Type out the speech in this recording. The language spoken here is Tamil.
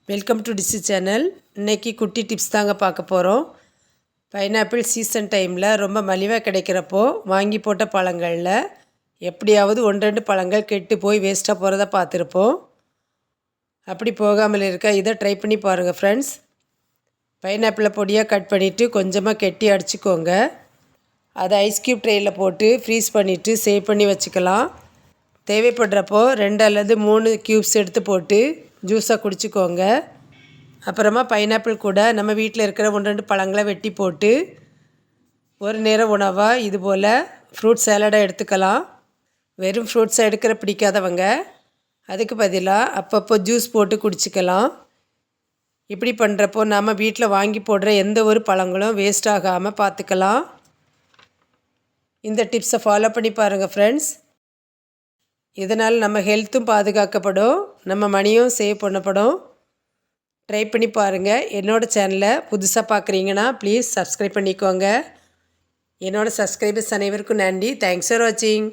Welcome to DC channel. இன்றைக்கி குட்டி டிப்ஸ் தாங்க பார்க்க போகிறோம். பைனாப்பிள் சீசன் டைமில் ரொம்ப மலிவாக கிடைக்கிறப்போ வாங்கி போட்ட பழங்களில் எப்படியாவது 1-2 பழங்கள் கெட்டு போய் வேஸ்ட்டாக போகிறத பார்த்துருப்போம். அப்படி போகாமல் இருக்க இதை ட்ரை பண்ணி பாருங்கள் ஃப்ரெண்ட்ஸ். பைனாப்பிளை பொடியாக கட் பண்ணிவிட்டு கொஞ்சமாக கெட்டி அடிச்சுக்கோங்க. அதை ஐஸ் க்யூப் ட்ரேயில் போட்டு ஃப்ரீஸ் பண்ணிவிட்டு சேவ் பண்ணி வச்சுக்கலாம். தேவைப்படுறப்போ 2 அல்லது 3 க்யூப்ஸ் எடுத்து போட்டு ஜூஸாக குடிச்சிக்கோங்க. அப்புறமா பைனாப்பிள் கூட நம்ம வீட்டில் இருக்கிற 1-2 பழங்களை வெட்டி போட்டு ஒரு நேர உணவாக இது போல் ஃப்ரூட் சேலடாக எடுத்துக்கலாம். வெறும் ஃப்ரூட்ஸை எடுக்கிற பிடிக்காதவங்க அதுக்கு பதிலாக அப்பப்போ ஜூஸ் போட்டு குடிச்சிக்கலாம். இப்படி பண்ணுறப்போ நாம் வீட்டில் வாங்கி போடுற எந்த ஒரு பழங்களும் வேஸ்ட் ஆகாமல் பார்த்துக்கலாம். இந்த டிப்ஸை ஃபாலோ பண்ணி பாருங்கள் ஃப்ரெண்ட்ஸ். இதனால் நம்ம ஹெல்த்தும் பாதுகாக்கப்படும், நம்ம மணியும் சேவ் பண்ணப்படும். ட்ரை பண்ணி பாருங்கள். என்னோடய சேனலை புதுசாக பார்க்குறீங்கன்னா ப்ளீஸ் சப்ஸ்கிரைப் பண்ணிக்கோங்க. என்னோடய சப்ஸ்கிரைபர்ஸ் அனைவருக்கும் நன்றி. தேங்க்ஸ் ஃபார் வாட்சிங்.